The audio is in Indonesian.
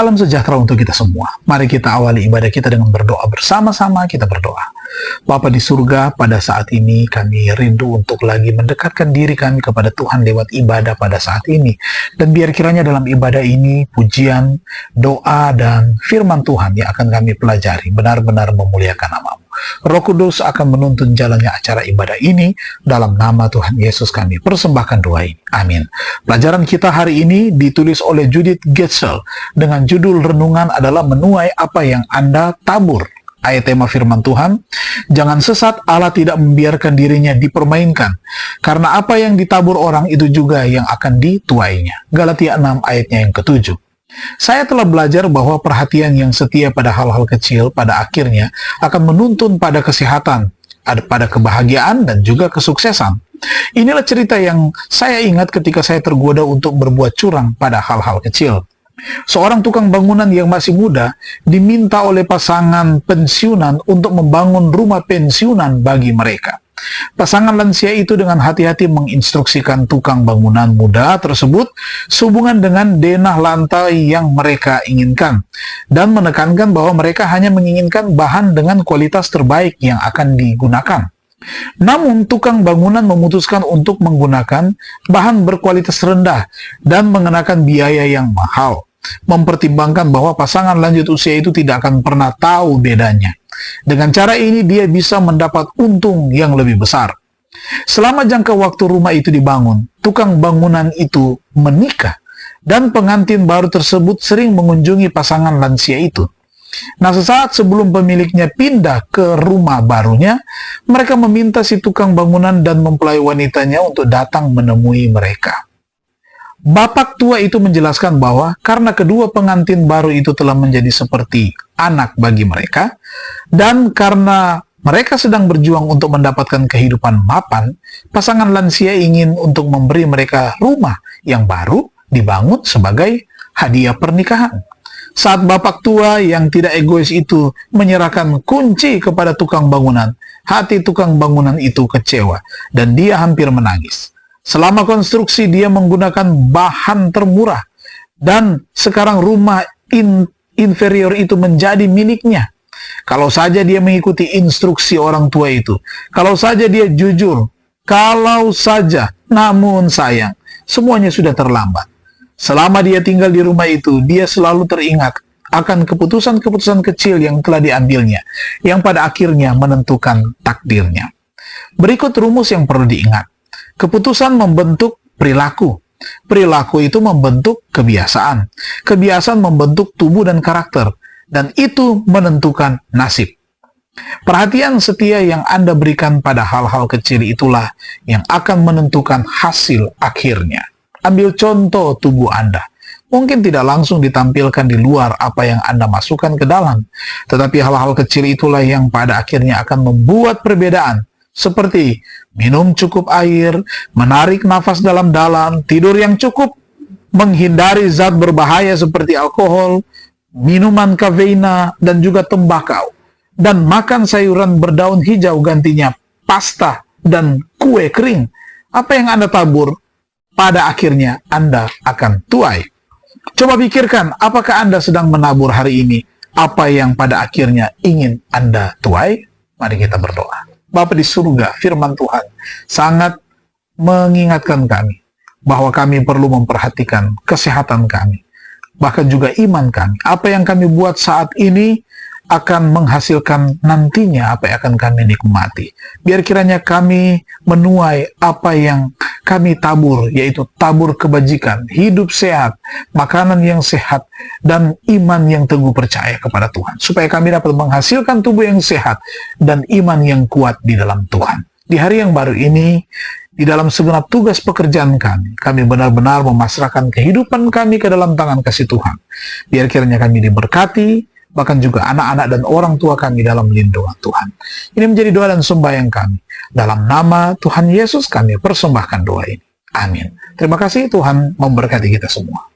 Salam sejahtera untuk kita semua. Mari kita awali ibadah kita dengan berdoa bersama-sama. Kita berdoa. Bapa di surga, pada saat ini kami rindu untuk lagi mendekatkan diri kami kepada Tuhan lewat ibadah pada saat ini. Dan biar kiranya dalam ibadah ini, pujian, doa, dan firman Tuhan yang akan kami pelajari benar-benar memuliakan nama-Mu. Roh Kudus akan menuntun jalannya acara ibadah ini. Dalam nama Tuhan Yesus kami persembahkan doa ini. Amin. Pelajaran kita hari ini ditulis oleh Judith Getzel dengan judul renungan adalah menuai apa yang Anda tabur. Ayat tema firman Tuhan, jangan sesat, Allah tidak membiarkan dirinya dipermainkan. Karena apa yang ditabur orang itu juga yang akan dituainya. Galatia 6 ayatnya yang ke-7. Saya telah belajar bahwa perhatian yang setia pada hal-hal kecil pada akhirnya akan menuntun pada kesehatan, pada kebahagiaan dan juga kesuksesan. Inilah cerita yang saya ingat ketika saya tergoda untuk berbuat curang pada hal-hal kecil. Seorang tukang bangunan yang masih muda diminta oleh pasangan pensiunan untuk membangun rumah pensiunan bagi mereka. Pasangan lansia itu dengan hati-hati menginstruksikan tukang bangunan muda tersebut sehubungan dengan denah lantai yang mereka inginkan dan menekankan bahwa mereka hanya menginginkan bahan dengan kualitas terbaik yang akan digunakan. Namun tukang bangunan memutuskan untuk menggunakan bahan berkualitas rendah dan mengenakan biaya yang mahal, mempertimbangkan bahwa pasangan lanjut usia itu tidak akan pernah tahu bedanya. Dengan cara ini dia bisa mendapat untung yang lebih besar. Selama jangka waktu rumah itu dibangun, tukang bangunan itu menikah dan pengantin baru tersebut sering mengunjungi pasangan lansia itu. Nah, sesaat sebelum pemiliknya pindah ke rumah barunya, mereka meminta si tukang bangunan dan mempelai wanitanya untuk datang menemui mereka. Bapak tua itu menjelaskan bahwa karena kedua pengantin baru itu telah menjadi seperti anak bagi mereka, dan karena mereka sedang berjuang untuk mendapatkan kehidupan mapan, pasangan lansia ingin untuk memberi mereka rumah yang baru dibangun sebagai hadiah pernikahan. Saat bapak tua yang tidak egois itu menyerahkan kunci kepada tukang bangunan, hati tukang bangunan itu kecewa dan dia hampir menangis. Selama konstruksi dia menggunakan bahan termurah dan sekarang rumah inferior itu menjadi miliknya. Kalau saja dia mengikuti instruksi orang tua itu, kalau saja dia jujur, kalau saja, namun sayang, semuanya sudah terlambat. Selama dia tinggal di rumah itu, dia selalu teringat akan keputusan-keputusan kecil yang telah diambilnya, yang pada akhirnya menentukan takdirnya. Berikut rumus yang perlu diingat. Keputusan membentuk perilaku. Perilaku itu membentuk kebiasaan. Kebiasaan membentuk tubuh dan karakter. Dan itu menentukan nasib. Perhatian setia yang Anda berikan pada hal-hal kecil itulah yang akan menentukan hasil akhirnya. Ambil contoh tubuh Anda. Mungkin tidak langsung ditampilkan di luar apa yang Anda masukkan ke dalam. Tetapi hal-hal kecil itulah yang pada akhirnya akan membuat perbedaan. Seperti minum cukup air, menarik nafas dalam-dalam, tidur yang cukup, menghindari zat berbahaya seperti alkohol, minuman kafeina, dan juga tembakau, dan makan sayuran berdaun hijau gantinya pasta dan kue kering. Apa yang Anda tabur, pada akhirnya Anda akan tuai. Coba pikirkan, apakah Anda sedang menabur hari ini apa yang pada akhirnya ingin Anda tuai? Mari kita berdoa. Bapa di surga, firman Tuhan sangat mengingatkan kami bahwa kami perlu memperhatikan kesehatan kami, bahkan juga iman kami. Apa yang kami buat saat ini akan menghasilkan nantinya apa yang akan kami nikmati. Biar kiranya kami menuai apa yang kami tabur, yaitu tabur kebajikan, hidup sehat, makanan yang sehat, dan iman yang teguh percaya kepada Tuhan. Supaya kami dapat menghasilkan tubuh yang sehat dan iman yang kuat di dalam Tuhan. Di hari yang baru ini, di dalam segenap tugas pekerjaan kami benar-benar memasrahkan kehidupan kami ke dalam tangan kasih Tuhan. Biar kiranya kami diberkati, bahkan juga anak-anak dan orang tua kami dalam lindungan Tuhan. Ini menjadi doa dan sembahyang kami. Dalam nama Tuhan Yesus kami persembahkan doa ini. Amin. Terima kasih, Tuhan memberkati kita semua.